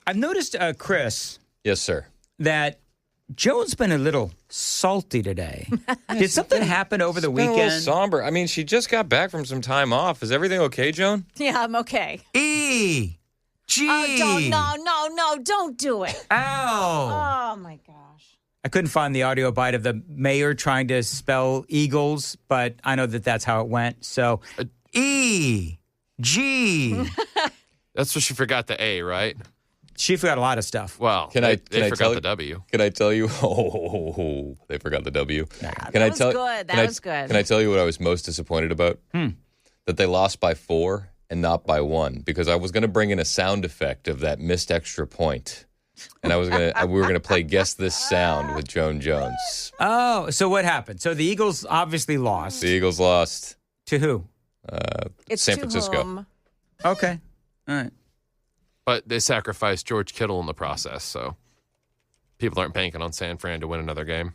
I've noticed, Chris. Yes, sir. That Joan's been a little salty today. Did something happen over the weekend? A little somber. I mean, she just got back from some time off. Is everything okay, Joan? Yeah, I'm okay. G. Oh, no, don't do it. Ow. Oh, my gosh. I couldn't find the audio bite of the mayor trying to spell Eagles, but I know that that's how it went. So, E. G. That's what she forgot the A, right? She forgot a lot of stuff. Well, they forgot the W. Can I tell you? Oh, they forgot the W. That was good. That was good. Can I tell you what I was most disappointed about? That they lost by 4 and not by 1, because I was going to bring in a sound effect of that missed extra point. And we were gonna play Guess This Sound with Joan Jones. Oh, so what happened? So the Eagles obviously lost. The Eagles lost. To who? It's San to Francisco. whom? Okay. All right. But they sacrificed George Kittle in the process, so people aren't banking on San Fran to win another game.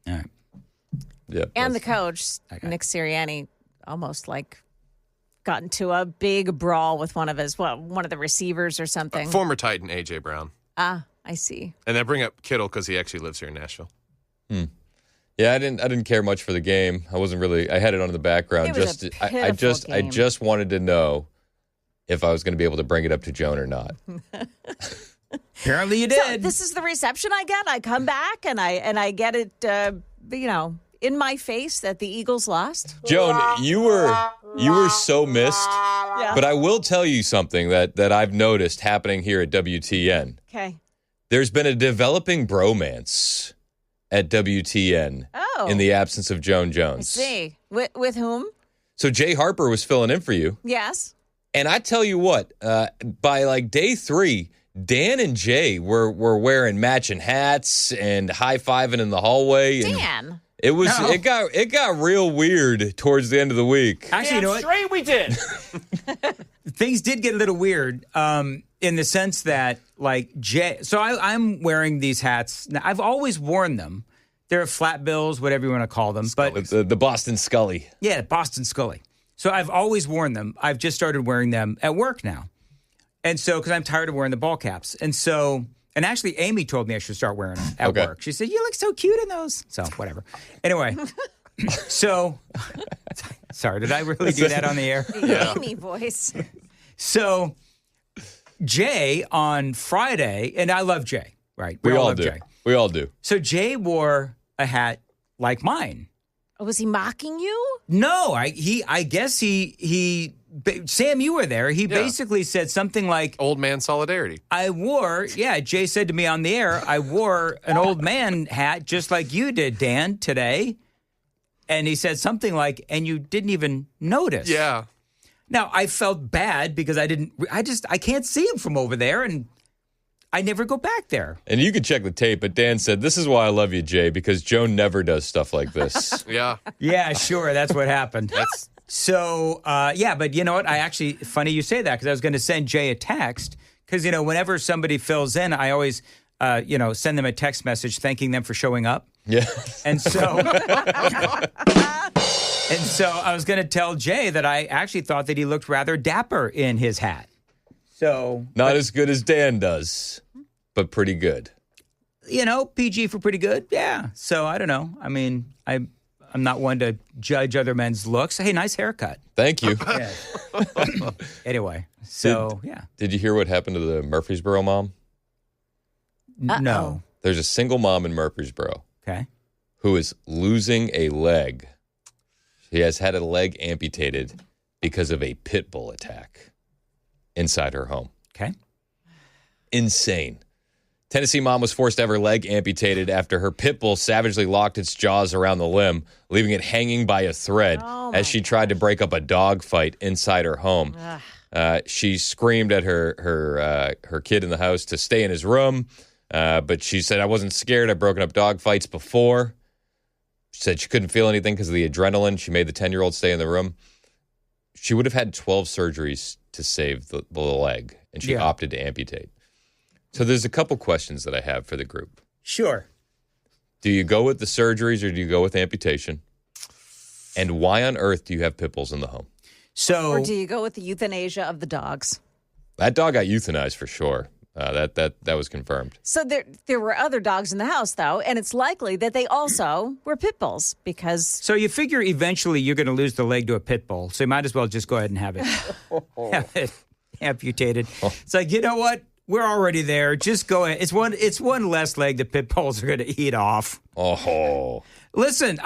All right. Yeah. And the coach, Nick Sirianni, almost got into a big brawl with one of the receivers or something. Former Titan A.J. Brown. Ah, I see. And I bring up Kittle because he actually lives here in Nashville. Yeah, I didn't care much for the game. I wasn't really. I had it on in the background. It was I just wanted to know if I was going to be able to bring it up to Joan or not. Apparently you did. So this is the reception I get. I come back and I get it. In my face that the Eagles lost. Joan, you were so missed. Yeah. But I will tell you something that I've noticed happening here at WTN. Okay. There's been a developing bromance at WTN in the absence of Joan Jones. I see. With whom? So Jay Harper was filling in for you. Yes. And I tell you what, by day 3, Dan and Jay were wearing matching hats and high-fiving in the hallway. Dan? It got real weird towards the end of the week. Actually, you know what? Straight we did. Things did get a little weird in the sense that, Jay. So I'm wearing these hats. Now, I've always worn them. They're flat bills, whatever you want to call them. But the Boston Scully. Yeah, Boston Scully. So I've always worn them. I've just started wearing them at work now. And so, because I'm tired of wearing the ball caps. And actually, Amy told me I should start wearing them at work. She said, you look so cute in those. So, whatever. Anyway, so, sorry, did I really do that on the air? Amy voice. So, Jay on Friday, and I love Jay, right? We all love do. Jay. We all do. So, Jay wore a hat like mine. Oh, was he mocking you? No, I guess he Sam, you were there. He basically said something like, old man solidarity. Jay said to me on the air, I wore an old man hat just like you did, Dan, today. And he said something like, and you didn't even notice. Yeah. Now, I felt bad because I can't see him from over there, and I never go back there. And you could check the tape, but Dan said, this is why I love you, Jay, because Joan never does stuff like this. Yeah. Yeah, sure. That's what happened. So, but you know what? Funny you say that, because I was going to send Jay a text, because, whenever somebody fills in, I always, send them a text message thanking them for showing up. Yeah. And so, I was going to tell Jay that I actually thought that he looked rather dapper in his hat. So. Not as good as Dan does, but pretty good. PG for pretty good. Yeah. So, I don't know. I mean, I'm not one to judge other men's looks. Hey, nice haircut. Thank you. Anyway, so, Did you hear what happened to the Murfreesboro mom? No. There's a single mom in Murfreesboro. Okay. Who is losing a leg. She has had a leg amputated because of a pit bull attack inside her home. Okay. Insane. Tennessee mom was forced to have her leg amputated after her pit bull savagely locked its jaws around the limb, leaving it hanging by a thread as she tried to break up a dog fight inside her home. She screamed at her kid in the house to stay in his room, but she said, I wasn't scared. I've broken up dog fights before. She said she couldn't feel anything because of the adrenaline. She made the 10-year-old stay in the room. She would have had 12 surgeries to save the leg, and she opted to amputate. So there's a couple questions that I have for the group. Sure. Do you go with the surgeries or do you go with amputation? And why on earth do you have pit bulls in the home? Or do you go with the euthanasia of the dogs? That dog got euthanized for sure. That was confirmed. So there were other dogs in the house, though, and it's likely that they also were pit bulls because... So you figure eventually you're going to lose the leg to a pit bull, so you might as well just go ahead and have it amputated. It's like, you know what? We're already there. Just go ahead. It's one less leg the pit bulls are going to eat off. Oh. Listen,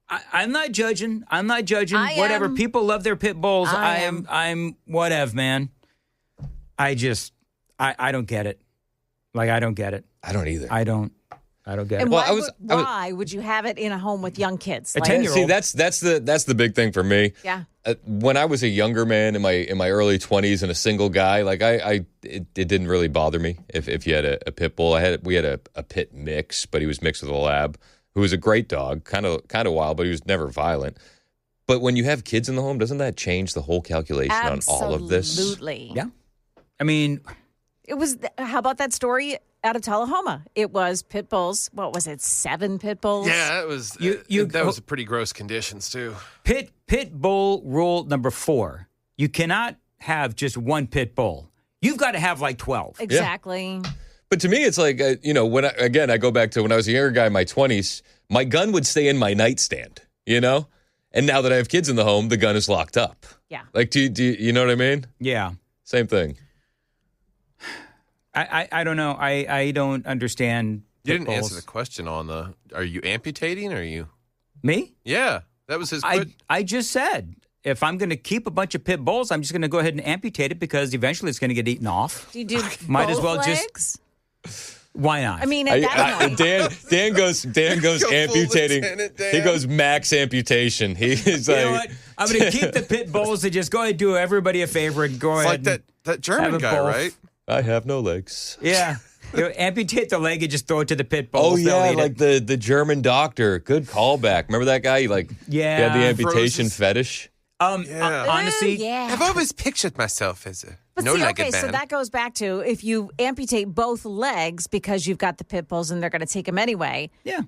I'm not judging. Whatever. People love their pit bulls. I'm whatever, man. I don't get it. Like, I don't get it. I don't either. I don't get And it. why would you have it in a home with young kids? A 10-year-old. See, that's the big thing for me. Yeah. When I was a younger man in my early 20s and a single guy, like it didn't really bother me if you had a pit bull. We had a pit mix, but he was mixed with a lab, who was a great dog, kind of wild, but he was never violent. But when you have kids in the home, doesn't that change the whole calculation on all of this? Absolutely. Yeah. I mean, it was. How about that story out of Tullahoma? It was pit bulls. What was it? 7 pit bulls. Yeah, it was. That was pretty gross conditions too. Pit bull rule number 4: you cannot have just one pit bull. You've got to have like 12. Exactly. Yeah. But to me, it's like when I go back to when I was a younger guy in my 20s, my gun would stay in my nightstand. And now that I have kids in the home, the gun is locked up. Yeah. Like, do you know what I mean? Yeah. Same thing. I don't know. I don't understand. You didn't bulls. answer the question on are you amputating or are you? Me? Yeah, that was his I just said, if I'm going to keep a bunch of pit bulls, I'm just going to go ahead and amputate it because eventually it's going to get eaten off. Do you do Might both as well legs? Why not? I mean, at that point. Dan goes amputating. He goes max amputation. He's you know what? I'm going to keep the pit bulls and just go ahead and do everybody a favor and go ahead. Like that German guy, both. right? I have no legs. Yeah. Amputate the leg and just throw it to the pit bulls. Oh, yeah, like the German doctor. Good callback. Remember that guy? He had the amputation fetish. Honestly, I've always pictured myself as a But no-legged man. so that goes back to if you amputate both legs because you've got the pit bulls and they're going to take them anyway. Yeah.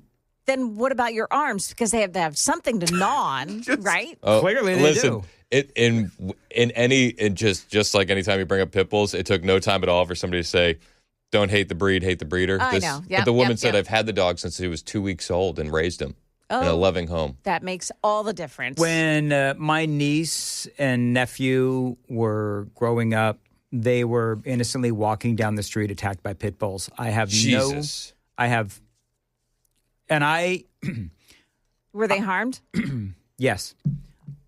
Then what about your arms? Because they have to have something to gnaw on, right? Oh, Clearly they do. Just like anytime you bring up pit bulls, it took no time at all for somebody to say, "Don't hate the breed, hate the breeder." I know. But the woman said, "I've had the dog since he was 2 weeks old and raised him in a loving home." That makes all the difference. When my niece and nephew were growing up, they were innocently walking down the street attacked by pit bulls. Jesus. Were they harmed? Yes.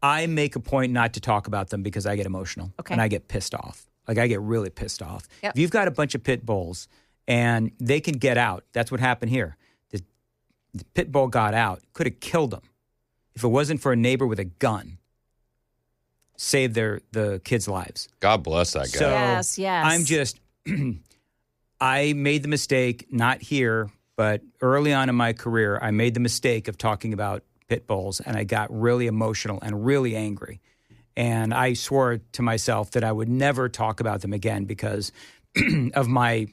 I make a point not to talk about them because I get emotional. Okay. And I get pissed off. Like, I get really pissed off. Yep. If you've got a bunch of pit bulls and they can get out, that's what happened here. The pit bull got out, could have killed them. If it wasn't for a neighbor with a gun, saved the kids' lives. God bless that guy. So yes. I'm just, I made the mistake, not here, but early on in my career, I made the mistake of talking about pit bulls, and I got really emotional and really angry. And I swore to myself that I would never talk about them again because of my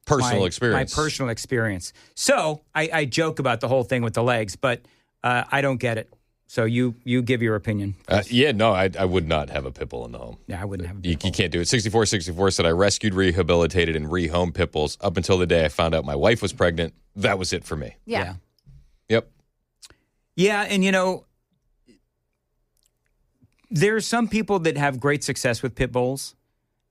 personal experience. My personal experience. So I joke about the whole thing with the legs, but I don't get it. So you give your opinion. I would not have a pit bull in the home. Yeah, I wouldn't have a You pit bull. can't do it. 6464 said, I rescued, rehabilitated, and rehomed pit bulls up until the day I found out my wife was pregnant. That was it for me. Yeah. Yep. Yeah, and there's some people that have great success with pit bulls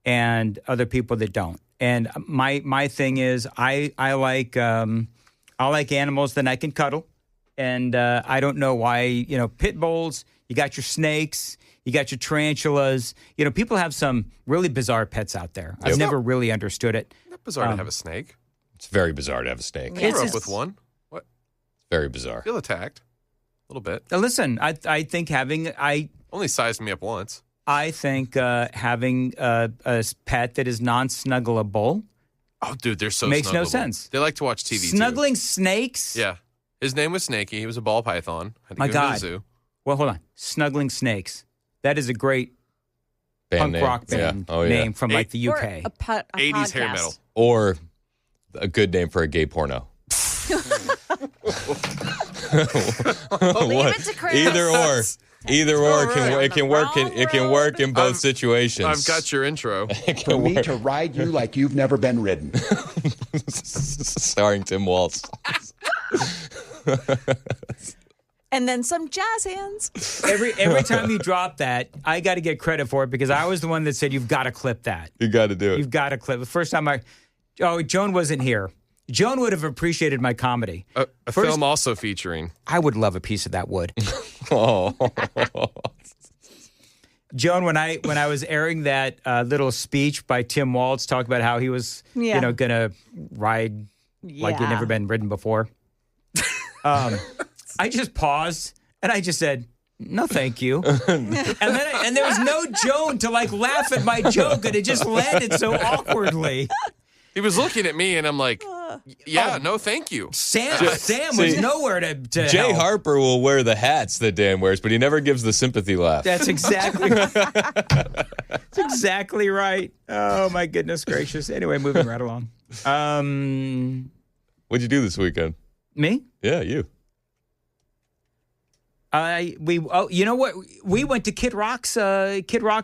and other people that don't. And my thing is I like animals that I can cuddle. And I don't know why, pit bulls, you got your snakes, you got your tarantulas. People have some really bizarre pets out there. I've never really understood it. It's not bizarre to have a snake. It's very bizarre to have a snake. I grew up with one. What? Very bizarre. Feel attacked. A little bit. Listen, I think Only sized me up once. I think having a pet that is non-snuggleable Oh, dude, they're so makes no snuggleable. sense. They like to watch TV, Snuggling snakes? too. Yeah. His name was Snakey. He was a ball python. Had to My give him to God. the zoo. Well, hold on. Snuggling snakes. That is a great Band punk name. rock band Yeah. Oh, yeah. name from like the Or UK. a 80s hair podcast. metal. Or a good name for a gay porno. Leave it to Chris. Either or. Either or, it can work. It can work in both situations. I've got your intro. For me to ride you like you've never been ridden. Starring Tim Waltz. And then some jazz hands. Every time you drop that, I got to get credit for it because I was the one that said, you've got to clip that. You got to do it. You've got to clip. The first time Joan wasn't here. Joan would have appreciated my comedy. A film also featuring. I would love a piece of that wood. Oh. Joan, when I was airing that little speech by Tim Waltz, talking about how he was, going to ride like he'd never been ridden before. I just paused and I just said, "No, thank you." and there was no Joan to laugh at my joke, and it just landed so awkwardly. He was looking at me, and I'm like, no, thank you. Sam was nowhere to Jay help. Harper will wear the hats that Dan wears, but he never gives the sympathy laugh. That's exactly That's exactly right. Oh, my goodness gracious. Anyway, moving right along. What'd you do this weekend? Me? Yeah, you. You know what? We went to Kid Rock's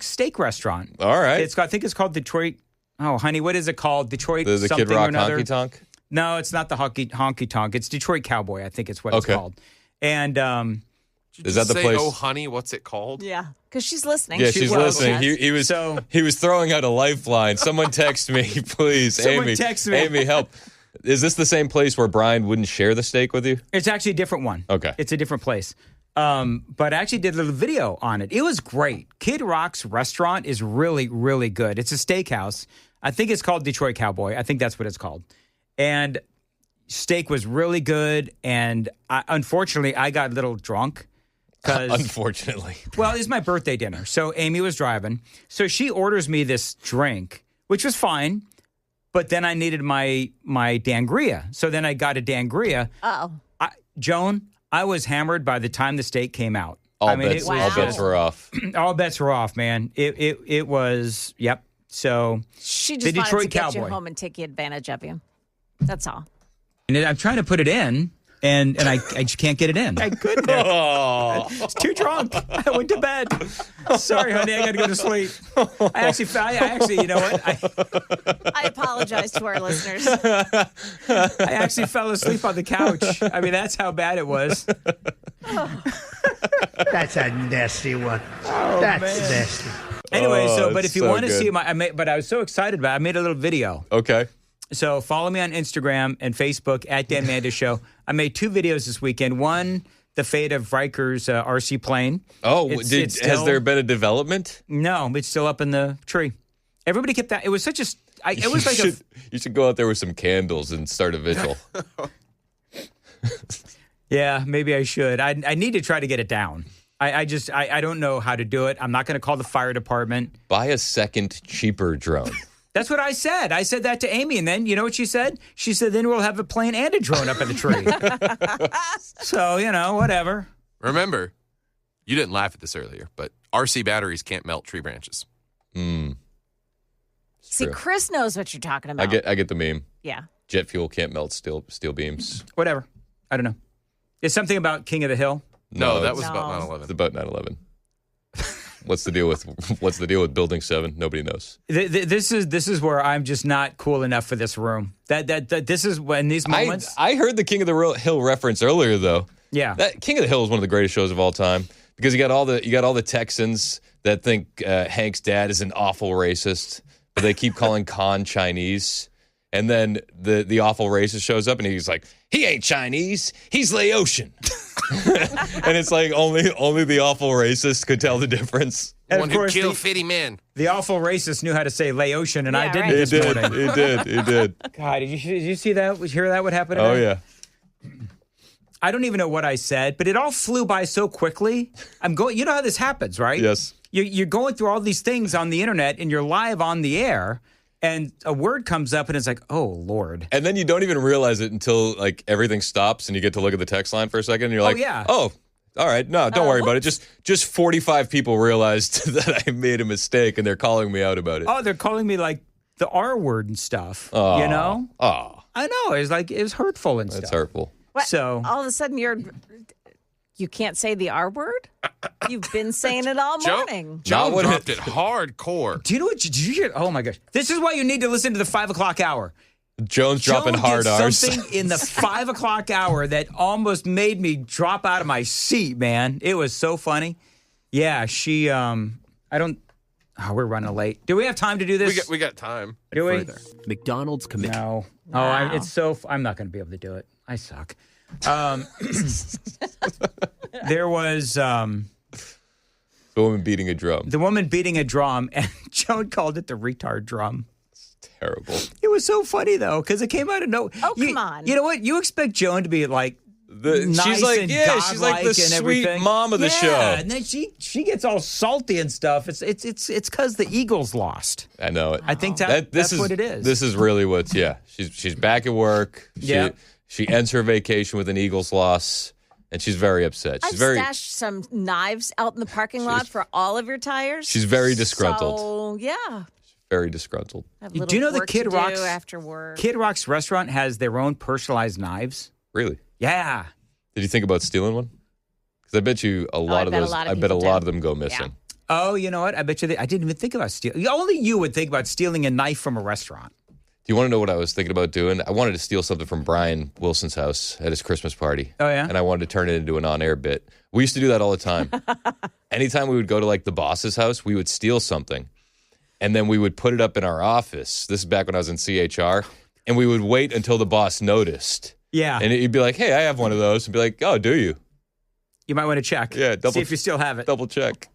steak restaurant. All right. I think it's called Detroit. Oh, honey, what is it called? Detroit The something Kid Rock or another? honky tonk? No, it's not the honky tonk. It's Detroit Cowboy. I think it's what it's called. And is that the place? Oh, honey, what's it called? Yeah, because she's listening. Yeah, she's listening. Yes. He was throwing out a lifeline. Someone text me, please. Someone text me. Amy, help. Is this the same place where Brian wouldn't share the steak with you? It's actually a different one. Okay. It's a different place. But I actually did a little video on it. It was great. Kid Rock's restaurant is really, really good. It's a steakhouse. I think it's called Detroit Cowboy. I think that's what it's called. And steak was really good. And unfortunately, I got a little drunk. Unfortunately. Well, it's my birthday dinner. So Amy was driving. So she orders me this drink, which was fine. But then I needed my Dangria. So then I got a Dangria. Uh-oh. Joan, I was hammered by the time the steak came out. All bets were off. All bets were off, man. It was, yep. So she just the Detroit wanted to get Cowboy. you home and take advantage of you. That's all. And I'm trying to put it in, and I just can't get it in. I couldn't. I was too drunk. I went to bed. Sorry, honey, I got to go to sleep. I actually, you know what? I apologize to our listeners. I actually fell asleep on the couch. I mean, that's how bad it was. That's a nasty one. Oh, That's man. nasty. Anyway, but if you want to good. see but I was so excited about it. I made a little video. Okay. So follow me on Instagram and Facebook at Dan Mandis Show. I made 2 videos this weekend. One, the fate of Riker's RC plane. Oh, It's has there been a development? No, it's still up in the tree. Everybody kept that. It was such a. It was like you should go out there with some candles and start a vigil. Yeah, maybe I should. I need to try to get it down. I don't know how to do it. I'm not going to call the fire department. Buy a second, cheaper drone. That's what I said. I said that to Amy, and then you know what she said? She said, then we'll have a plane and a drone up in the tree. So, whatever. Remember, you didn't laugh at this earlier, but RC batteries can't melt tree branches. See, True. Chris knows what you're talking about. I get the meme. Yeah. Jet fuel can't melt steel beams. Whatever. I don't know. It's something about King of the Hill. No, that was No. about It's 9/11. about 9/11. What's the deal with Building 7? Nobody knows. This is where I'm just not cool enough for this room. That this is when these moments. I heard the King of the Hill reference earlier though. Yeah. That King of the Hill is one of the greatest shows of all time because you got all the Texans that think Hank's dad is an awful racist, but they keep calling Khan Chinese. And then the awful racist shows up and he's like, he ain't Chinese, he's Laotian. And it's like only the awful racist could tell the difference. And One of who course, killed Fitty Man. the awful racist knew how to say Laotian, and I Yeah, didn't right. this morning. He did. God, did you see that? Hear that? What happened? Oh today? yeah. I don't even know what I said, but it all flew by so quickly. I'm going. You know how this happens, right? Yes. You're going through all these things on the internet, and you're live on the air, and a word comes up, and it's like, oh Lord. And then you don't even realize it until like everything stops and you get to look at the text line for a second and you're like, yeah. Oh, all right. No, don't worry about it. Just 45 people realized that I made a mistake and they're calling me out about it. Oh, they're calling me like the R word and stuff. Oh. You know? Oh, I know. It was hurtful and that's stuff. hurtful. What? So- all of a sudden you can't say the R word? You've been saying it all morning. Joan dropped it hardcore. Do you know what? Did you hear? Oh my gosh! This is why you need to listen to the 5 o'clock hour. Joan's dropping hard did R's. Something in the 5 o'clock hour that almost made me drop out of my seat. Man, it was so funny. Yeah, she. I don't. Oh, we're running late. Do we have time to do this? We got time. Do we? Further, McDonald's commitment. No. Wow. Oh, it's so. I'm not going to be able to do it. I suck. There was The woman beating a drum. the woman beating a drum, and Joan called it the retard drum. Terrible. It was so funny though, because it came out of nowhere. Oh, come on. You know what? You expect Joan to be like nice She's like, and she's like the godlike and sweet everything. mom of the show. And then she gets all salty and stuff. It's because the Eagles lost. I know it. I think This that's what it is. This is really what's, She's back at work. She ends her vacation with an Eagles loss, and she's very upset. I've stashed some knives out in the parking lot for all of your tires. She's very disgruntled. So, yeah. Very disgruntled. Do you know the Kid Rock's after work? Kid Rock's restaurant has their own personalized knives? Really? Yeah. Did you think about stealing one? Because I bet you a lot of those. I bet a lot of them go missing. Oh, you know what? I bet you I didn't even think about stealing. Only you would think about stealing a knife from a restaurant. Do you want to know what I was thinking about doing? I wanted to steal something from Brian Wilson's house at his Christmas party. Oh, yeah? And I wanted to turn it into an on-air bit. We used to do that all the time. Anytime we would go to like the boss's house, we would steal something. And then we would put it up in our office. This is back when I was in CHR. And we would wait until the boss noticed. Yeah. And he'd be like, hey, I have one of those. And be like, oh, do you? You might want to check. Yeah. See if you still have it. Double check.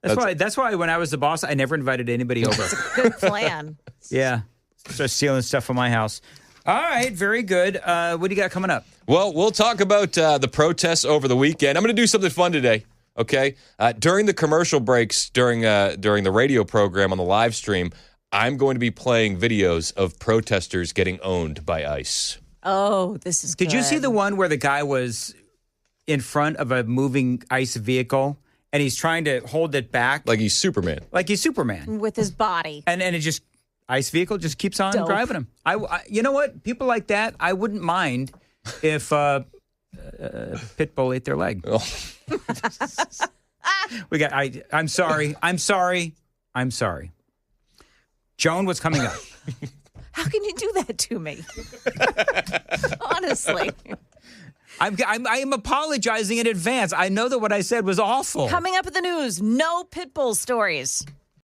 That's why when I was the boss, I never invited anybody over. Good plan. Yeah. Start stealing stuff from my house. All right. Very good. What do you got coming up? Well, we'll talk about the protests over the weekend. I'm going to do something fun today. Okay. During the commercial breaks, during the radio program on the live stream, I'm going to be playing videos of protesters getting owned by ICE. Oh, this is good. Did you see the one where the guy was in front of a moving ICE vehicle and he's trying to hold it back? Like he's Superman. Like he's Superman. With his body. And it just, ICE vehicle just keeps on Dope. driving him. I you know what? People like that, I wouldn't mind if Pitbull ate their leg. Oh. I'm sorry. Joan, what's coming up? How can you do that to me? Honestly. I am apologizing in advance. I know that what I said was awful. Coming up at the news, no Pitbull stories.